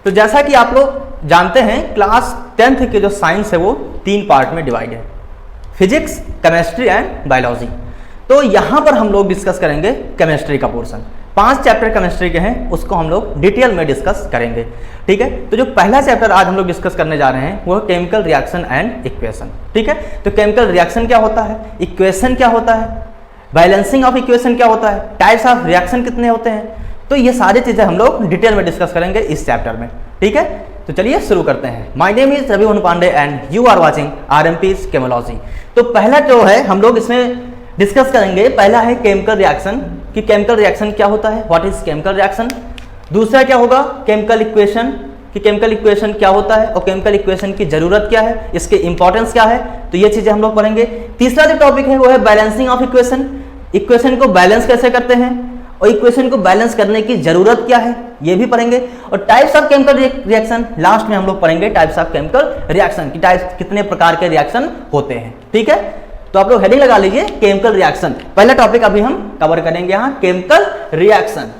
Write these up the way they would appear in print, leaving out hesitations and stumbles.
तो जैसा कि आप लोग जानते हैं क्लास 10th के जो साइंस है वो 3 पार्ट में डिवाइड है, फिजिक्स, केमिस्ट्री एंड बायोलॉजी। तो यहाँ पर हम लोग डिस्कस करेंगे केमिस्ट्री का पोर्शन। 5 चैप्टर केमिस्ट्री के हैं, उसको हम लोग डिटेल में डिस्कस करेंगे, ठीक है। तो जो पहला चैप्टर आज हम लोग डिस्कस करने जा रहे हैं वो है केमिकल रिएक्शन एंड इक्वेशन, ठीक है। तो केमिकल रिएक्शन क्या होता है, इक्वेशन क्या होता है, बैलेंसिंग ऑफ इक्वेशन क्या होता है, टाइप्स ऑफ रिएक्शन कितने होते हैं, तो ये सारी चीजें हम लोग डिटेल में डिस्कस करेंगे इस चैप्टर में, ठीक है। तो चलिए शुरू करते हैं। My name is Ravi Pandey and you are watching RMP's chemology. तो पहला जो है हम लोग इसमें डिस्कस करेंगे, पहला है केमिकल रिएक्शन कि केमिकल रिएक्शन क्या होता है, व्हाट इज केमिकल रिएक्शन। दूसरा क्या होगा, केमिकल इक्वेशन कि केमिकल इक्वेशन क्या होता है और केमिकल इक्वेशन की जरूरत क्या है, इसके इंपॉर्टेंस क्या है, तो ये चीजें हम लोग पढ़ेंगे। तीसरा जो टॉपिक है वो है बैलेंसिंग ऑफ इक्वेशन, इक्वेशन को बैलेंस कैसे करते हैं और इक्वेशन को बैलेंस करने की जरूरत क्या है, ये भी पढ़ेंगे। और types of chemical reaction last में हम लोग पढ़ेंगे, टाइप्स ऑफ केमिकल रिएक्शन की टाइप्स कितने प्रकार के रिएक्शन होते हैं, ठीक है। तो आप लोग हेडिंग लगा लीजिए केमिकल रिएक्शन। पहला टॉपिक अभी हम कवर करेंगे यहाँ केमिकल रिएक्शन।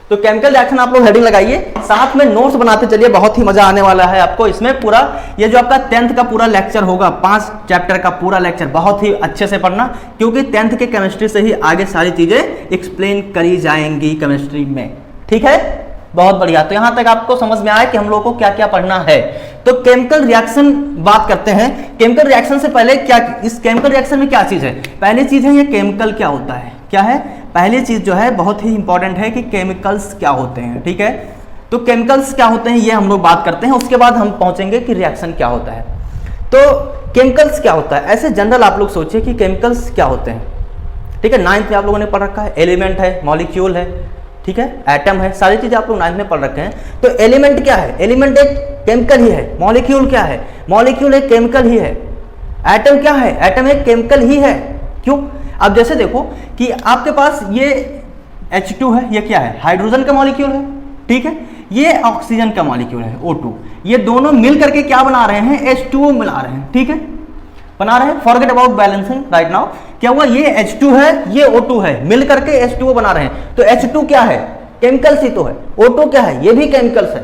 तो केमिकल रिएक्शन आप लोग हेडिंग लगाइए, साथ में नोट्स बनाते चलिए, बहुत ही मजा आने वाला है आपको इसमें। पूरा ये जो आपका 10th का पूरा लेक्चर होगा, 5 चैप्टर का पूरा लेक्चर बहुत ही अच्छे से पढ़ना, क्योंकि 10th के केमिस्ट्री से ही आगे सारी चीजें एक्सप्लेन करी जाएंगी केमिस्ट्री में, ठीक है। बहुत बढ़िया। तो यहां तक आपको समझ में आया कि हम लोगों को क्या क्या पढ़ना है। तो केमिकल रिएक्शन बात करते हैं। केमिकल रिएक्शन से पहले क्या, इस केमिकल रिएक्शन में क्या चीज है, पहली चीज है ये केमिकल क्या होता है, क्या है पहली चीज जो है बहुत ही इंपॉर्टेंट है कि केमिकल्स क्या होते हैं, ठीक है। तो केमिकल्स क्या होते हैं ये हम लोग बात करते हैं, उसके बाद हम पहुंचेंगे कि रिएक्शन क्या होता है। तो केमिकल्स क्या होता है, ऐसे जनरल आप लोग सोचिए कि केमिकल्स क्या होते हैं, ठीक है। 9th में आप लोगों ने पढ़ रखा है, एलिमेंट है, मॉलिक्यूल है, ठीक है, एटम है, सारी चीजें आप लोग 9th में पढ़ रखे हैं। तो एलिमेंट क्या है, एलिमेंट एक केमिकल ही है। मॉलिक्यूल क्या है, मॉलिक्यूल एक केमिकल ही है। एटम क्या है, एटम एक केमिकल ही है। क्यों, अब जैसे देखो कि आपके पास ये H2 है, ये क्या है, हाइड्रोजन का मॉलिक्यूल है, ठीक है। ये ऑक्सीजन का मॉलिक्यूल है O2, ये दोनों मिल करके क्या बना रहे हैं, H2O मिला रहे हैं, ठीक है, बना रहे हैं। Forget about balancing right now, क्या हुआ, ये H2 है, ये O2 है, मिल करके H2O बना रहे हैं। तो H2 क्या है, केमिकल्स ही तो है। O2 क्या है, ये भी केमिकल्स है,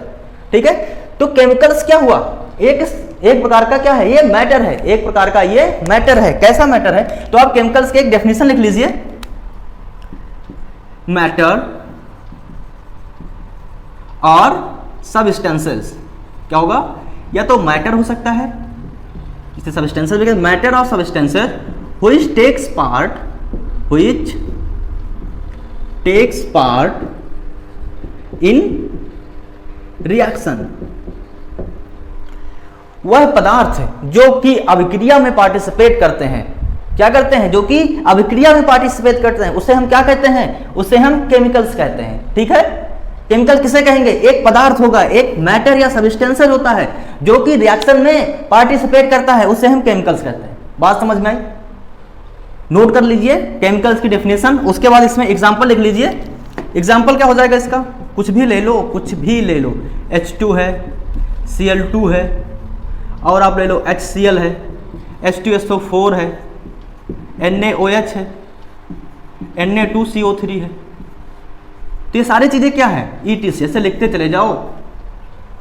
ठीक है। तो केमिकल्स क्या हुआ, एक प्रकार का क्या है, ये मैटर है, एक प्रकार का ये मैटर है। कैसा मैटर है, तो आप केमिकल्स के एक डेफिनेशन लिख लीजिए, मैटर और सबस्टेंसेस। क्या होगा, या तो मैटर हो सकता है, इसे सबस्टेंसेस, मैटर और substances which takes part in reaction। वह पदार्थ जो कि अभिक्रिया में पार्टिसिपेट करते हैं, क्या करते हैं, जो कि अभिक्रिया में पार्टिसिपेट करते हैं, उसे हम क्या कहते हैं, उसे हम केमिकल्स कहते हैं, ठीक है। केमिकल किसे कहेंगे, एक पदार्थ होगा, एक मैटर या सबस्टेंस होता है जो कि रिएक्शन में पार्टिसिपेट करता है, उसे हम केमिकल्स कहते हैं। बात समझ में आई, नोट कर लीजिए केमिकल्स की डेफिनेशन। उसके बाद इसमें एग्जांपल लिख लीजिए। एग्जांपल क्या हो जाएगा इसका, कुछ भी ले लो, कुछ भी ले लो, H2 है, Cl2 है, और आप ले लो HCl है, H2SO4 है, NaOH है, Na2CO3 है। तो ये सारी चीजें क्या है, ETC, ऐसे लिखते चले जाओ।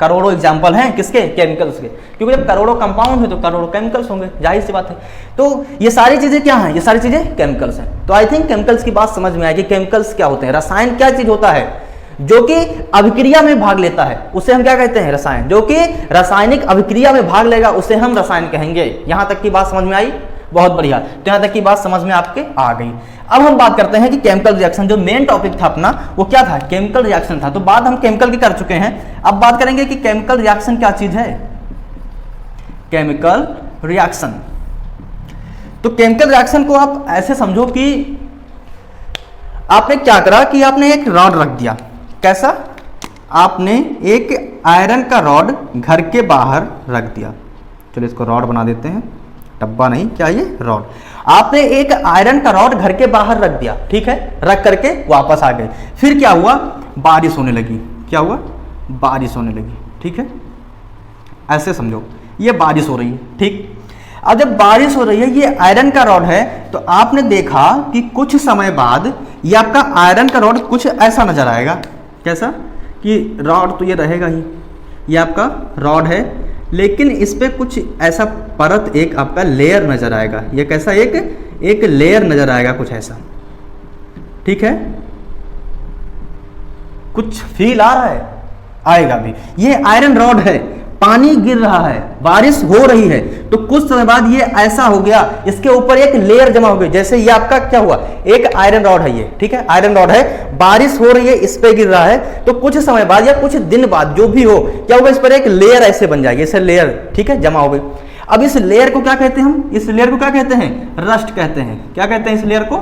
करोड़ों एग्जाम्पल हैं किसके, केमिकल्स के, क्योंकि जब करोड़ों कंपाउंड है तो करोड़ों केमिकल्स होंगे, जाहिर सी बात है। तो ये सारी चीजें क्या हैं, ये सारी चीजें केमिकल्स हैं। तो आई थिंक केमिकल्स की बात समझ में आएगी। केमिकल्स क्या होते हैं, रसायन क्या चीज होता है जो कि अभिक्रिया में भाग लेता है, उसे हम क्या कहते हैं, रसायन। जो कि रासायनिक अभिक्रिया में भाग लेगा उसे हम रसायन कहेंगे। यहां तक की बात समझ में आई, बहुत बढ़िया। तो यहां तक की बात समझ में आपके आ गई। अब हम बात करते हैं कि केमिकल रिएक्शन, जो मेन टॉपिक था अपना वो क्या था, केमिकल रिएक्शन था। तो बात हम केमिकल की कर चुके हैं, अब बात करेंगे कि केमिकल रिएक्शन क्या चीज है। केमिकल रिएक्शन, तो केमिकल रिएक्शन को आप ऐसे समझो कि आपने क्या करा कि आपने एक रॉड रख दिया। कैसा, आपने एक आयरन का रॉड घर के बाहर रख दिया। चलो इसको रॉड बना देते हैं, डब्बा नहीं, क्या ये रॉड। आपने एक आयरन का रॉड घर के बाहर रख दिया, ठीक है, रख करके वापस आ गए। फिर क्या हुआ, बारिश होने लगी। क्या हुआ, बारिश होने लगी, ठीक है। ऐसे समझो ये बारिश हो रही है, ठीक। अब जब बारिश हो रही है, ये आयरन का रॉड है, तो आपने देखा कि कुछ समय बाद ये आपका आयरन का रॉड कुछ ऐसा नजर आएगा। कैसा कि रॉड तो ये रहेगा ही, ये आपका रॉड है, लेकिन इस पे कुछ ऐसा परत एक आपका लेयर नजर आएगा। ये कैसा एक लेयर नजर आएगा कुछ ऐसा, ठीक है। कुछ फील आ रहा है, आएगा भी। ये आयरन रॉड है, पानी गिर रहा है, बारिश हो रही है, तो कुछ समय बाद ये ऐसा हो गया, इसके ऊपर एक लेयर जमा हो गई। जैसे ये आपका क्या हुआ, एक आयरन रॉड है ये, ठीक है, आयरन रॉड है, बारिश हो रही है, इस पे गिर रहा है, तो कुछ समय बाद या कुछ दिन बाद जो भी हो, क्या होगा, इस पर एक लेयर ऐसे बन जाएगी, ऐसे लेयर, ठीक है, जमा हो गई। अब इस लेयर को क्या कहते हैं हम, इस लेयर को क्या कहते हैं, रस्ट कहते हैं। क्या कहते हैं इस लेयर को,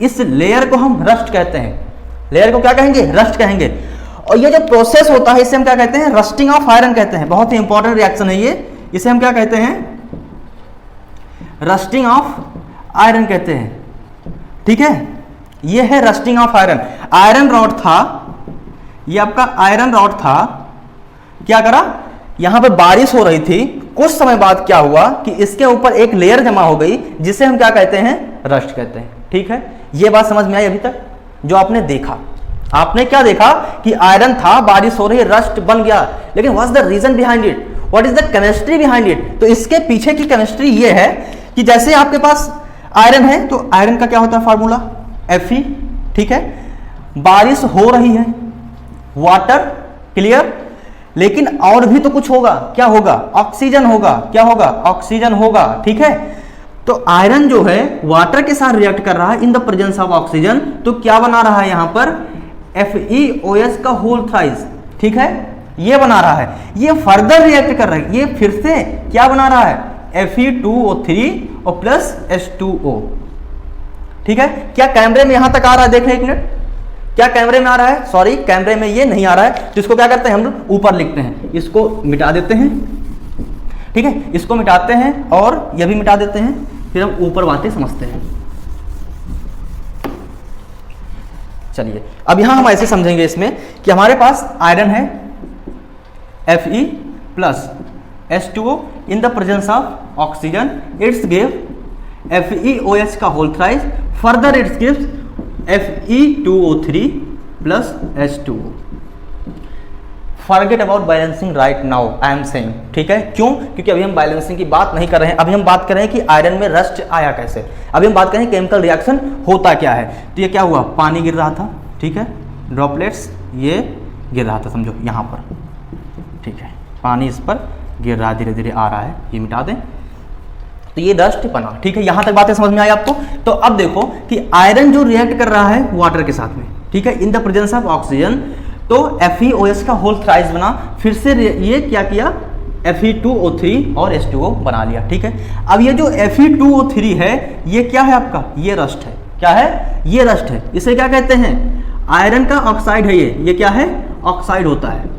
इस लेयर को हम रस्ट कहते हैं। लेयर को क्या कहेंगे, रस्ट कहेंगे। और ये जो प्रोसेस होता है इसे हम क्या कहते हैं, रस्टिंग ऑफ आयरन कहते हैं। बहुत ही इंपॉर्टेंट रिएक्शन है ये, इसे हम क्या कहते हैं, रस्टिंग ऑफ आयरन कहते हैं, ठीक है। ये है rusting of iron. Iron rod था, ये आपका आयरन रॉड था, क्या करा, यहां पे बारिश हो रही थी, कुछ समय बाद क्या हुआ कि इसके ऊपर एक लेयर जमा हो गई, जिसे हम क्या कहते हैं, रस्ट कहते हैं, ठीक है। ये बात समझ में आई अभी तक, जो आपने देखा, आपने क्या देखा कि आयरन था, बारिश हो रही है, रस्ट बन गया, लेकिन what is the reason behind it, what is the chemistry behind it. तो इसके पीछे की केमिस्ट्री ये है कि जैसे आपके पास आयरन है, तो आयरन का क्या होता है फार्मूला, Fe, ठीक है। बारिश हो रही है, वाटर, क्लियर, लेकिन और भी तो कुछ होगा, क्या होगा, ऑक्सीजन होगा, क्या होगा, ऑक्सीजन होगा, ठीक है। तो आयरन जो है वाटर के साथ रिएक्ट कर रहा है इन द प्रेजेंस ऑफ ऑक्सीजन, तो क्या बना रहा है यहां पर, FeOH का होल थ्राइस, ठीक है, ये बना रहा है। ये फर्दर रिएक्ट कर रहा है, ये फिर से क्या बना रहा है, Fe2O3 और प्लस H2O, ठीक है। क्या कैमरे में यहां तक आ रहा है, देख लें एक मिनट, क्या कैमरे में आ रहा है, सॉरी कैमरे में ये नहीं आ रहा है, तो इसको क्या करते हैं हम लोग, ऊपर लिखते हैं, इसको मिटा देते हैं, ठीक है, इसको मिटाते हैं और यह भी मिटा देते हैं, फिर हम ऊपर बातें समझते हैं। चलिए अब यहां हम ऐसे समझेंगे इसमें कि हमारे पास आयरन है, Fe plus H2O in the presence of oxygen, it's give FeOH का whole thrice, further it's gives Fe2O3 plus H2O। Forget about balancing right now, I am saying, ठीक है। क्यों, क्योंकि अभी हम बैलेंसिंग की बात नहीं कर रहे हैं, अभी हम बात कर रहे हैं कि आयरन में रस्ट आया कैसे। अभी हम बात करें केमिकल रिएक्शन होता क्या है। तो ये क्या हुआ, पानी गिर रहा था, ठीक है, ड्रॉपलेट्स ये गिर रहा था, समझो यहाँ पर, ठीक है, पानी इस पर गिर रहा है, धीरे धीरे आ रहा है, ये मिटा दें, तो ये रस्ट बना, ठीक है। यहां तक बातें समझ में आई आपको। तो अब देखो कि आयरन जो रिएक्ट कर रहा है वाटर के साथ में, ठीक है, इन द प्रेजेंस ऑफ ऑक्सीजन, तो FeOH का होल थ्राइस बना, फिर से ये क्या किया, Fe2O3 और H2O बना लिया, ठीक है। अब ये जो Fe2O3 है, ये क्या है आपका, ये रस्ट है, क्या है, ये रस्ट है, इसे क्या कहते हैं, आयरन का ऑक्साइड है ये क्या है, ऑक्साइड होता है,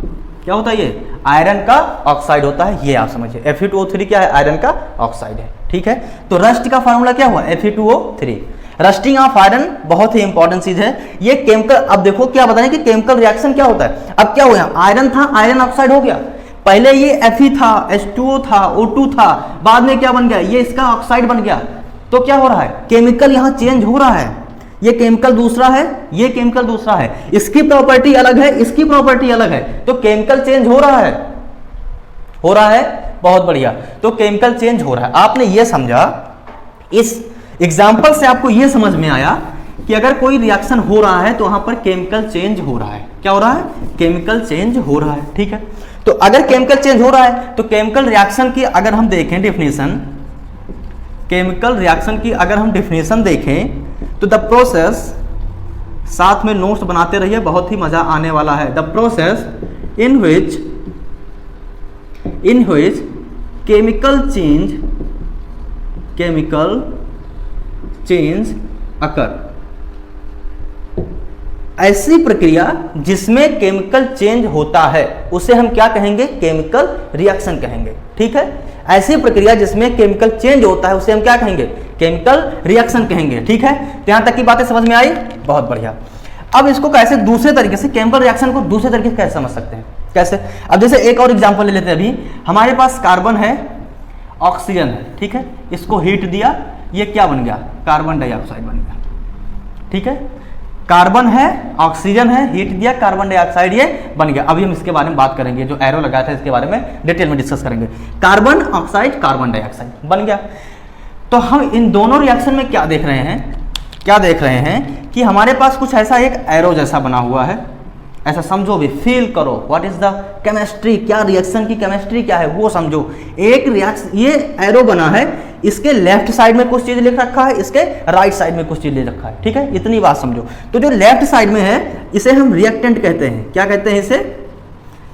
क्या होता है ये, आयरन का ऑक्साइड होता है, ये आप समझिए। Fe2O3 क्या है, आयरन का ऑक्साइड है, ठीक है। तो रस्ट का फार्मूला क्या हुआ, Fe2O3। रस्टिंग ऑफ आयरन बहुत ही इंपॉर्टेंट चीज है ये केमिकल। अब देखो क्या बताएं कि केमिकल रिएक्शन क्या होता है। अब क्या हुआ, आयरन था, आयरन ऑक्साइड हो गया, पहले ये Fe था, H2O था, O2 था, बाद में क्या बन गया, ये इसका ऑक्साइड बन गया। तो क्या हो रहा है, केमिकल यहाँ चेंज हो रहा है, ये केमिकल दूसरा है, ये केमिकल दूसरा है, इसकी प्रॉपर्टी अलग है, इसकी प्रॉपर्टी अलग है, तो केमिकल चेंज हो रहा है, हो रहा है, बहुत बढ़िया। तो केमिकल चेंज हो रहा है, आपने ये समझा, इस एग्जाम्पल से आपको ये समझ में आया कि अगर कोई रिएक्शन हो रहा है तो वहां पर केमिकल चेंज हो रहा है, क्या हो रहा है, केमिकल चेंज हो रहा है, ठीक है। तो अगर केमिकल चेंज हो रहा है तो केमिकल रिएक्शन की अगर हम देखें डेफिनेशन, केमिकल रिएक्शन की अगर हम डेफिनेशन देखें तो द प्रोसेस, साथ में नोट्स बनाते रहिए, बहुत ही मजा आने वाला है। The process in which chemical change occur, ऐसी प्रक्रिया जिसमें केमिकल चेंज होता है उसे हम क्या कहेंगे, केमिकल रिएक्शन कहेंगे, ठीक है। ऐसी प्रक्रिया जिसमें केमिकल चेंज होता है उसे हम क्या कहेंगे, केमिकल रिएक्शन कहेंगे, ठीक है। तो यहां तक की बातें समझ में आई, बहुत बढ़िया। अब इसको कैसे दूसरे तरीके से, केमिकल रिएक्शन को दूसरे तरीके से कैसे समझ सकते हैं, कैसे। अब जैसे एक और एग्जांपल ले लेते हैं, अभी हमारे पास कार्बन है, ऑक्सीजन है, ठीक है, इसको हीट दिया, ये क्या बन गया, कार्बन डाइऑक्साइड बन गया, ठीक है। कार्बन है, ऑक्सीजन है, हीट दिया, कार्बन डाइऑक्साइड ये बन गया। अभी हम इसके बारे में बात करेंगे, जो एरो लगाया था इसके बारे में डिटेल में डिस्कस करेंगे। कार्बन ऑक्साइड, कार्बन डाइऑक्साइड बन गया। तो हम इन दोनों रिएक्शन में क्या देख रहे हैं, क्या देख रहे हैं कि हमारे पास कुछ ऐसा एक एरो जैसा बना हुआ है, ऐसा समझो भी, फील करो व्हाट इज द केमिस्ट्री, क्या रिएक्शन की केमिस्ट्री क्या है वो समझो। एक रिएक्शन, ये एरो बना है, इसके लेफ्ट साइड में कुछ चीज लिख रखा है, इसके राइट साइड में कुछ चीज लिख रखा है, ठीक है, इतनी बात समझो। तो जो लेफ्ट साइड में है इसे हम रिएक्टेंट कहते हैं, क्या कहते हैं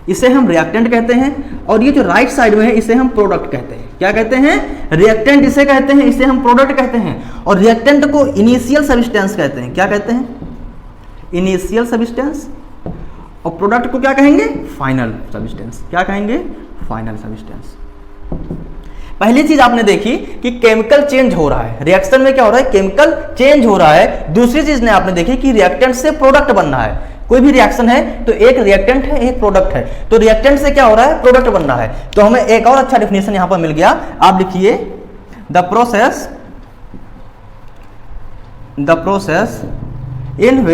इसे हम रिएक्टेंट कहते हैं, और ये जो राइट साइड में है इसे हम प्रोडक्ट कहते हैं। क्या कहते हैं? रिएक्टेंट इसे कहते हैं, इसे हम प्रोडक्ट कहते हैं, और रिएक्टेंट को इनिशियल सब्सटेंस कहते हैं। क्या कहते हैं? Initial substance. और प्रोडक्ट को क्या कहेंगे? Final substance. क्या कहेंगे? Final substance. पहली चीज आपने देखी कि केमिकल चेंज हो रहा है, रिएक्शन में क्या हो रहा है? केमिकल चेंज हो रहा है। दूसरी चीज ने आपने देखी कि रिएक्टेंट से प्रोडक्ट बन रहा है। कोई भी रिएक्शन है तो एक रिएक्टेंट है, एक प्रोडक्ट है, तो रिएक्टेंट से क्या हो रहा है? प्रोडक्ट बन रहा है। तो हमें एक और अच्छा डेफिनेशन यहां पर मिल गया। आप लिखिए the process in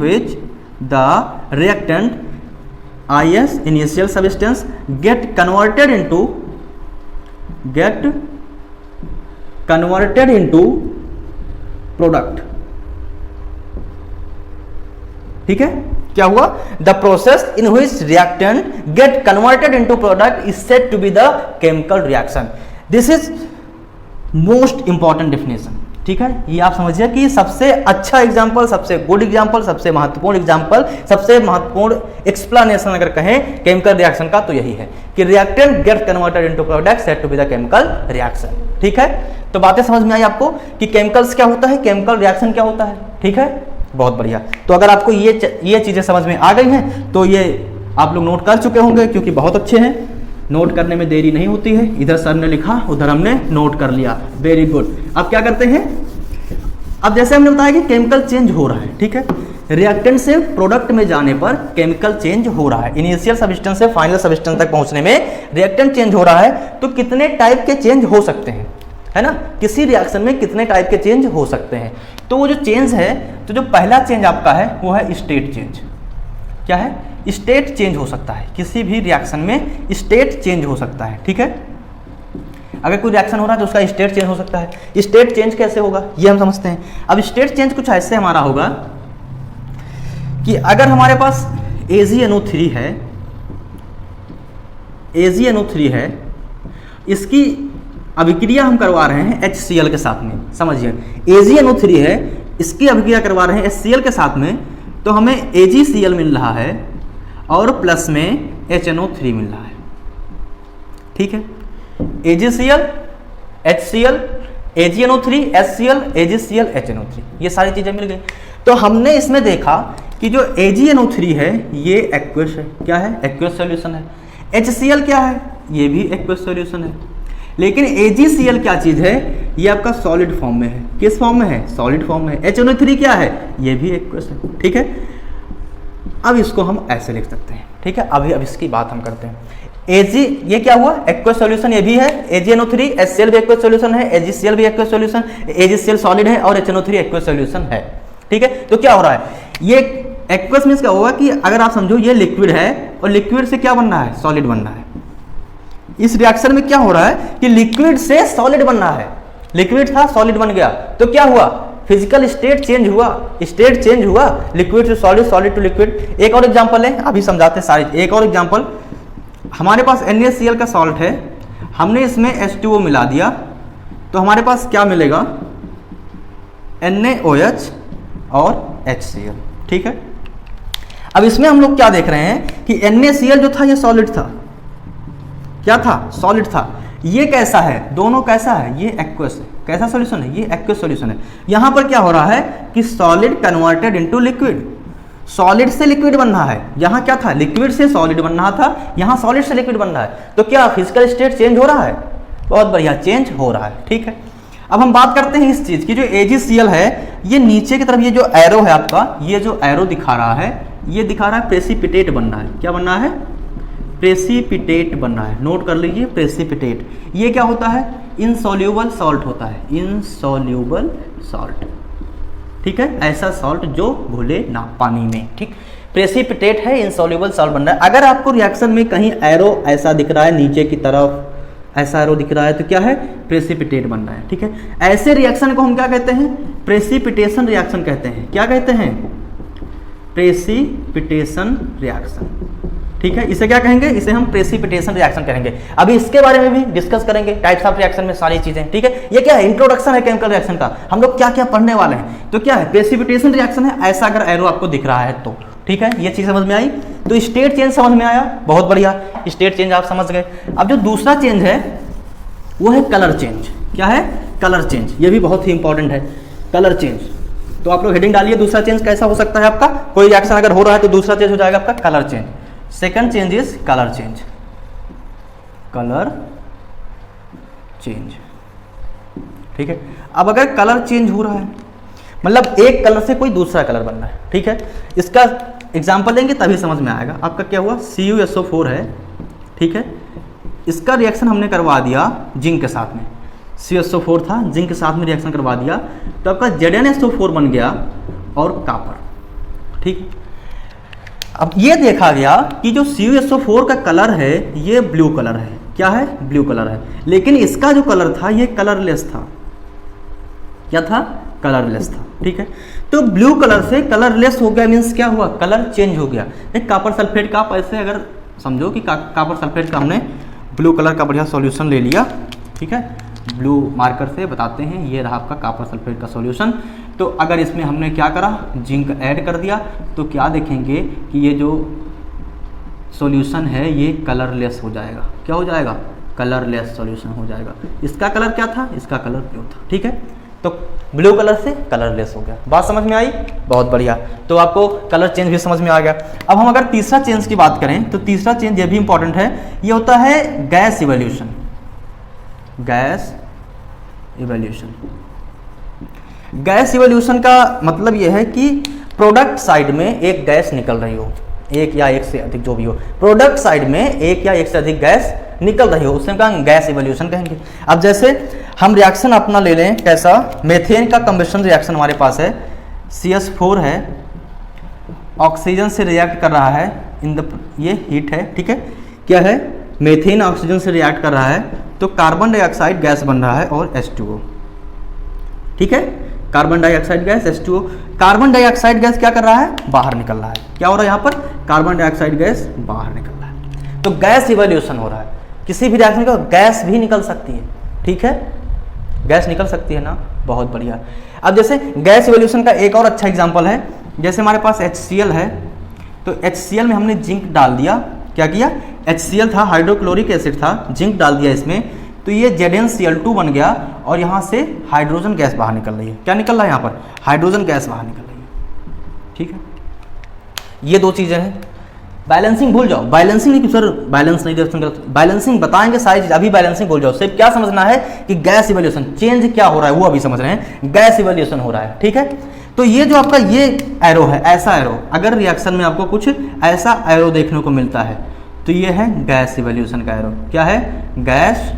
which the reactant is initial substance get converted into product. ठीक है, क्या हुआ? The process in which reactant get converted into product is said to be the chemical reaction. This is most important definition. ठीक है, ये आप समझिए कि सबसे अच्छा एग्जांपल, सबसे गुड एग्जांपल, सबसे महत्वपूर्ण एग्जांपल, सबसे महत्वपूर्ण एक्सप्लेनेशन अगर कहें केमिकल रिएक्शन का तो यही है कि reactant get converted into product said to be the chemical reaction. ठीक है, तो बातें समझ में आई आपको कि केमिकल्स क्या होता है, केमिकल रिएक्शन क्या होता है। ठीक है, बहुत बढ़िया। तो अगर आपको ये चीजें समझ में आ गई हैं तो ये आप लोग नोट कर चुके होंगे, क्योंकि बहुत अच्छे हैं, नोट करने में देरी नहीं होती है। इधर सर ने लिखा, उधर हमने नोट कर लिया, वेरी गुड। अब क्या करते हैं, अब जैसे हमने बताया कि केमिकल चेंज हो रहा है, ठीक है, रिएक्टेंट से प्रोडक्ट में जाने पर केमिकल चेंज हो रहा है, इनिशियल सब्सटेंस से फाइनल सब्सटेंस तक पहुंचने में रिएक्टेंट चेंज हो रहा है। तो कितने टाइप के चेंज हो सकते हैं, है ना, किसी रिएक्शन में कितने टाइप के चेंज हो सकते हैं। तो वो जो चेंज है, तो जो पहला चेंज आपका है वो है स्टेट चेंज। क्या है? स्टेट चेंज हो सकता है, किसी भी रिएक्शन में स्टेट चेंज हो सकता है। ठीक है, अगर कोई रिएक्शन हो रहा है तो उसका स्टेट चेंज हो सकता है। स्टेट चेंज कैसे होगा ये हम समझते हैं। अब स्टेट चेंज कुछ ऐसे हमारा होगा कि अगर हमारे पास AgNO3 है, AgNO3 है, इसकी अभिक्रिया हम करवा रहे हैं HCl के साथ में। समझिए, AgNO3 है, इसकी अभिक्रिया करवा रहे हैं HCl के साथ में, तो हमें AgCl मिल रहा है और प्लस में HNO3 मिल रहा है। ठीक है, AgCl, HCl, AgNO3, HCl, AgCl, HNO3, ये सारी चीजें मिल गई। तो हमने इसमें देखा कि जो AgNO3 है ये एक्वस है। क्या है? एक्वस सॉल्यूशन है। HCl क्या है? ये भी एक्वस सॉल्यूशन है। लेकिन AgCl क्या चीज है? ये आपका सॉलिड फॉर्म में है। किस फॉर्म में है? सॉलिड फॉर्म में है। HNO3 क्या है? ये भी एक्वस है। ठीक है, अब इसको हम ऐसे लिख सकते हैं। ठीक है, अभी अब इसकी बात हम करते हैं। ये क्या हुआ? एक्वस सॉल्यूशन ये भी है। AgNO3, HCl भी एक्वस सॉल्यूशन है, AgCl भी एक्वस सॉल्यूशन, AgCl सॉलिड है और HNO3 एक्वस सॉल्यूशन है। ठीक है, तो क्या हो रहा है? ये एक्वस मींस क्या होगा कि अगर आप समझो ये लिक्विड है और लिक्विड से क्या बन रहा है? सॉलिड बन रहा है। इस रिएक्शन में क्या हो रहा है कि लिक्विड से सॉलिड बन रहा है। लिक्विड था, सॉलिड बन गया, तो क्या हुआ? फिजिकल स्टेट चेंज हुआ, स्टेट चेंज हुआ, liquid to solid, solid to liquid. एक और एग्जांपल है, अभी समझाते हैं सारे। एक और एग्जांपल, हमारे पास NaCl का सॉल्ट है, हमने इसमें H2O मिला दिया, तो हमारे पास क्या मिलेगा? NaOH और HCl। ठीक है, अब इसमें हम लोग क्या देख रहे हैं कि NaCl जो था ये सॉलिड था। क्या था? सॉलिड था। ये कैसा है? दोनों कैसा है? ये एक्वस है। कैसा सॉल्यूशन है? ये एक्वस सॉल्यूशन है। यहां पर क्या हो रहा है कि solid converted into liquid, solid से लिक्विड बन रहा है। यहां क्या था? लिक्विड से सॉलिड बन रहा था, यहां सॉलिड से लिक्विड बन रहा है। तो क्या फिजिकल स्टेट चेंज हो रहा है? बहुत बढ़िया, चेंज हो रहा है। ठीक है, अब हम बात करते हैं इस चीज की। जो AgCl है, ये नीचे की तरफ ये जो एरो है आपका, ये जो एरो दिखा रहा है, ये दिखा रहा है प्रेसिपिटेट बन रहा है। क्या बन रहा है? प्रेसिपिटेट बन रहा है, नोट कर लीजिए प्रेसिपिटेट। ये क्या होता है? इनसॉल्यूबल सॉल्ट होता है, इनसॉल्यूबल सॉल्ट, ठीक है, ऐसा सॉल्ट जो घुले ना पानी में, ठीक। प्रेसिपिटेट है, इनसॉल्यूबल सॉल्ट बन रहा है। अगर आपको रिएक्शन में कहीं एरो ऐसा दिख रहा है नीचे की तरफ, ऐसा एरो दिख रहा है, तो क्या है? प्रेसिपिटेट बन रहा है, ठीक है। ऐसे रिएक्शन को हम क्या कहते हैं? प्रेसिपिटेशन रिएक्शन कहते हैं। क्या कहते हैं? प्रेसिपिटेशन रिएक्शन, ठीक है। इसे क्या कहेंगे? इसे हम प्रेसिपिटेशन रिएक्शन कहेंगे। अभी इसके बारे में भी डिस्कस करेंगे, टाइप्स ऑफ रिएक्शन में सारी चीजें, ठीक है। ये क्या है? इंट्रोडक्शन है केमिकल रिएक्शन का, हम लोग क्या क्या पढ़ने वाले हैं। तो क्या है? प्रेसिपिटेशन रिएक्शन है, ऐसा अगर एरो आपको दिख रहा है तो, ठीक है। ये चीज समझ में आई। तो स्टेट चेंज समझ में आया, बहुत बढ़िया, स्टेट चेंज आप समझ गए। अब जो दूसरा चेंज है वो है कलर चेंज। क्या है? Colour change. ये भी बहुत ही इंपॉर्टेंट है, कलर चेंज। तो आप लोग हेडिंग डालिए, दूसरा चेंज कैसा हो सकता है आपका? कोई रिएक्शन अगर हो रहा है तो दूसरा चेंज हो जाएगा आपका colour change. Second change is colour change, colour change, ठीक है। अब अगर कलर चेंज हो रहा है, मतलब एक कलर से कोई दूसरा कलर बन रहा है, ठीक है। इसका एग्जांपल लेंगे तभी समझ में आएगा। आपका क्या हुआ? CuSO4 है, ठीक है। इसका रिएक्शन हमने करवा दिया जिंक के साथ में, CuSO4 था, जिंक के साथ में रिएक्शन करवा दिया, तो आपका ZnSO4 बन गया और कॉपर, ठीक। अब ये देखा गया कि जो CuSO4 का कलर है ये ब्लू कलर है। क्या है? ब्लू कलर है। लेकिन इसका जो कलर था ये कलरलेस था। क्या था? कलरलेस था, ठीक है। तो ब्लू कलर से कलरलेस हो गया, मीन्स क्या हुआ? कलर चेंज हो गया। एक कॉपर सल्फेट का आप ऐसे अगर समझो कि कॉपर सल्फेट का हमने ब्लू कलर का बढ़िया सॉल्यूशन ले लिया, ठीक है। ब्लू मार्कर से बताते हैं, ये रहा आपका कॉपर सल्फेट का सॉल्यूशन। तो अगर इसमें हमने क्या करा? जिंक ऐड कर दिया, तो क्या देखेंगे कि ये जो सॉल्यूशन है ये कलरलेस हो जाएगा। क्या हो जाएगा? कलरलेस सॉल्यूशन हो जाएगा। इसका कलर क्या था? इसका कलर ब्लू था, ठीक है। तो ब्लू कलर से कलरलेस हो गया। बात समझ में आई? बहुत बढ़िया। तो आपको कलर चेंज भी समझ में आ गया। अब हम अगर तीसरा चेंज की बात करें तो तीसरा चेंज ये भी इंपॉर्टेंट है, ये होता है gas evolution. Gas evolution, gas evolution का मतलब यह है कि प्रोडक्ट साइड में एक गैस निकल रही हो, एक या एक से अधिक जो भी हो, प्रोडक्ट साइड में एक या एक से अधिक गैस निकल रही हो, उससे हम गैस इवोल्यूशन कहेंगे। अब जैसे हम रिएक्शन अपना ले लें, कैसा? मेथेन का कंबशन रिएक्शन हमारे पास है, CH4 है, ऑक्सीजन से रिएक्ट कर रहा है इन द, ये हीट है, ठीक है। क्या है? मेथेन ऑक्सीजन से रिएक्ट कर रहा है, तो कार्बन डाइऑक्साइड गैस बन रहा है और H2O, ठीक है। Carbon dioxide gas H2O। Carbon dioxide gas क्या कर रहा है? बाहर निकल रहा है। क्या हो रहा है यहाँ पर? कार्बन डाइऑक्साइड गैस बाहर निकल रहा है। तो गैस इवोल्यूशन हो रहा है। किसी भी रिएक्शन का गैस भी निकल सकती है, ठीक है, गैस निकल सकती है ना, बहुत बढ़िया। अब जैसे गैस इवोल्यूशन का एक और अच्छा एग्जांपल है, जैसे हमारे पास HCl है, तो HCl में हमने जिंक डाल दिया। क्या किया? HCl था, हाइड्रोक्लोरिक एसिड था, जिंक डाल दिया इसमें, तो ये ZnCl2 बन गया और यहाँ से हाइड्रोजन गैस बाहर निकल रही है। क्या निकल रहा है यहाँ पर? हाइड्रोजन गैस बाहर निकल रही है, ठीक है। ये दो चीज़ें हैं। बैलेंसिंग भूल जाओ, बैलेंसिंग नहीं कि सर बैलेंस नहीं दे, बैलेंसिंग बताएंगे सारी चीज, अभी बैलेंसिंग भूल जाओ। सिर्फ क्या समझना है कि गैस इवोल्यूशन चेंज क्या हो रहा है वो अभी समझ रहे हैं, गैस इवोल्यूशन हो रहा है, ठीक है। तो ये जो आपका ये एरो है, ऐसा एरो, अगर रिएक्शन में आपको कुछ ऐसा एरो देखने को मिलता है तो ये है गैस इवोल्यूशन का एरो। क्या है? गैस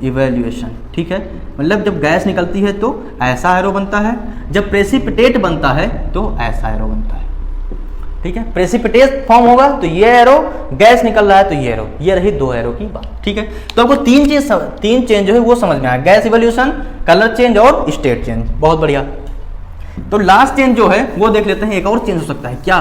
इवोल्यूशन, ठीक है। मतलब जब गैस निकलती है तो ऐसा एरो बनता है, जब प्रेसिपिटेट बनता है तो ऐसा एरो बनता है, ठीक है। प्रेसिपिटेट फॉर्म होगा तो ये एरो, गैस निकल रहा है तो ये एरो, ये रही दो एरो की बात, ठीक है। तो आपको तीन चेंज जो है वो समझ में आया, गैस इवोल्यूशन, कलर चेंज और स्टेट चेंज, बहुत बढ़िया। तो लास्ट चेंज जो है वो देख लेते हैं। एक और चेंज हो सकता है, क्या?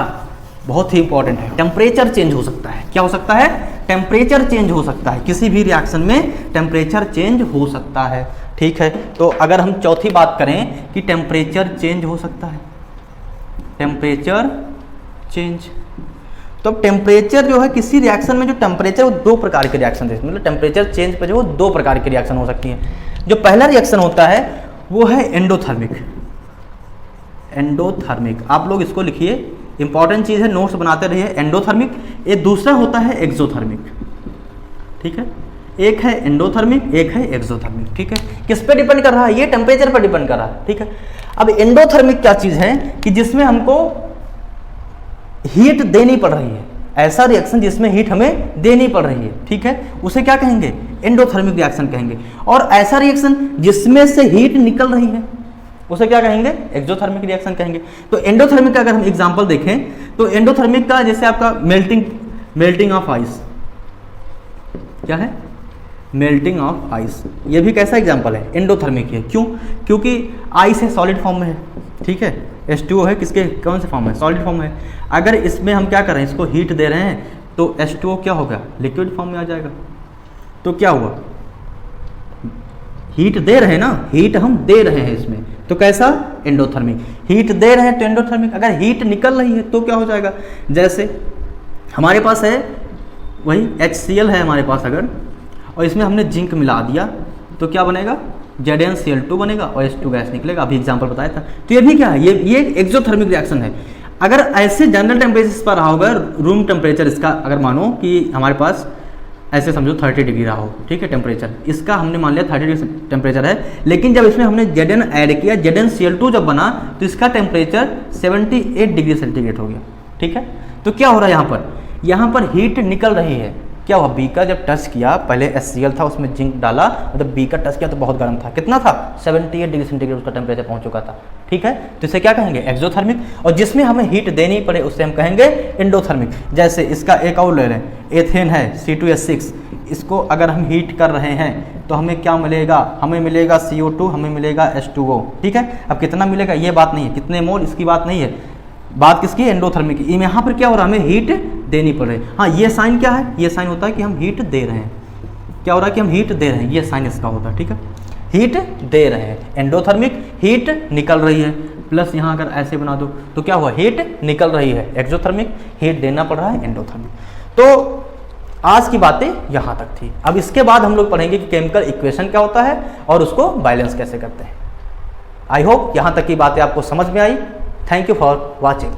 बहुत ही इंपॉर्टेंट है, टेम्परेचर चेंज हो सकता है। क्या हो सकता है? टेम्परेचर चेंज हो सकता है। किसी भी रिएक्शन में टेम्परेचर चेंज हो सकता है, ठीक है। तो अगर हम चौथी बात करें कि टेम्परेचर चेंज हो सकता है, टेम्परेचर चेंज, तो टेम्परेचर जो है किसी रिएक्शन में जो टेम्परेचर, वो दो प्रकार के रिएक्शन है, मतलब टेम्परेचर चेंज पे जो दो प्रकार की रिएक्शन हो सकती है। जो पहला रिएक्शन होता है वो है एंडोथर्मिक। एंडोथर्मिक आप लोग इसको लिखिए, इंपॉर्टेंट चीज है, नोट्स बनाते रहिए। एंडोथर्मिक। एक दूसरा होता है एक्सोथर्मिक, ठीक है। एक है एंडोथर्मिक, एक है एक्सोथर्मिक, ठीक है। किस पे डिपेंड कर रहा है? ये टेम्परेचर पर डिपेंड कर रहा है, ठीक है। अब एंडोथर्मिक क्या चीज है कि जिसमें हमको हीट देनी पड़ रही है, ऐसा रिएक्शन जिसमें हीट हमें देनी पड़ रही है, ठीक है, उसे क्या कहेंगे, एंडोथर्मिक रिएक्शन कहेंगे। और ऐसा रिएक्शन जिसमें से हीट निकल रही है उसे क्या कहेंगे, एक्सोथर्मिक रिएक्शन कहेंगे। तो एंडोथर्मिक का अगर हम एग्जांपल देखें तो एंडोथर्मिक का जैसे आपका मेल्टिंग ऑफ आइस, क्या है, मेल्टिंग ऑफ आइस, ये भी कैसा एग्जांपल है, एंडोथर्मिक है। क्यों, क्योंकि आइस है सॉलिड फॉर्म में है, ठीक है, H2O है किसके कौन से फॉर्म में, सॉलिड फॉर्म में है। अगर इसमें हम क्या कर रहे हैं, इसको हीट दे रहे हैं तो H2O क्या होगा, लिक्विड फॉर्म में आ जाएगा। तो क्या हुआ, हीट दे रहे हैं ना, हीट हम दे रहे हैं इसमें, तो कैसा, एंडोथर्मिक। हीट दे रहे हैं तो एंडोथर्मिक। अगर हीट निकल रही है तो क्या हो जाएगा, जैसे हमारे पास है वही HCl है हमारे पास अगर, और इसमें हमने जिंक मिला दिया तो क्या बनेगा, ZnCl2 बनेगा और H2 गैस निकलेगा। अभी एग्जांपल बताया था। तो ये भी क्या है, ये एक्सोथर्मिक रिएक्शन है। अगर ऐसे जनरल टेम्परेचर पर रहा होगा, रूम टेम्परेचर इसका अगर मानो कि हमारे पास ऐसे समझो 30 डिग्री रहा हो, ठीक है, टेम्परेचर इसका हमने मान लिया 30 डिग्री टेम्परेचर है, लेकिन जब इसमें हमने Zn ऐड किया, ZnCl2 जब बना तो इसका टेम्परेचर 78 डिग्री सेंटीग्रेड हो गया, ठीक है। तो क्या हो रहा है यहाँ पर हीट निकल रही है। क्या हुआ, बी का जब टच किया, पहले HCl था उसमें जिंक डाला, मतलब बी का टच किया तो बहुत गर्म था, कितना था, 78 डिग्री सेंटीग्रेड उसका टेम्परेचर पहुंच चुका था, ठीक है। तो इसे क्या कहेंगे, एक्सोथर्मिक। और जिसमें हमें हीट देनी पड़े उसे हम कहेंगे एंडोथर्मिक। जैसे इसका एक और ले लें, एथेन है C2H6, इसको अगर हम हीट कर रहे हैं तो हमें क्या मिलेगा, हमें मिलेगा CO2, हमें मिलेगा H2O, ठीक है। अब कितना मिलेगा ये बात नहीं है, कितने मोल इसकी बात नहीं है, बात किसकी, एंडोथर्मिक की। यहाँ पर क्या हो रहा है, हमें हीट देनी पड़ रही है। हाँ, ये साइन क्या है, ये साइन होता है कि हम हीट दे रहे हैं। क्या हो रहा है कि हम हीट दे रहे हैं, ये साइन इसका होता है, ठीक है, हीट दे रहे हैं। एंडोथर्मिक, हीट निकल रही है, प्लस यहाँ अगर ऐसे बना दो तो क्या हुआ, हीट निकल रही है। एक्सोथर्मिक, हीट देना पड़ रहा है, एंडोथर्मिक। तो आज की बातें यहाँ तक थी। अब इसके बाद हम लोग पढ़ेंगे कि केमिकल इक्वेशन क्या होता है और उसको बैलेंस कैसे करते हैं। आई होप यहाँ तक की बातें आपको समझ में आई। Thank you for watching.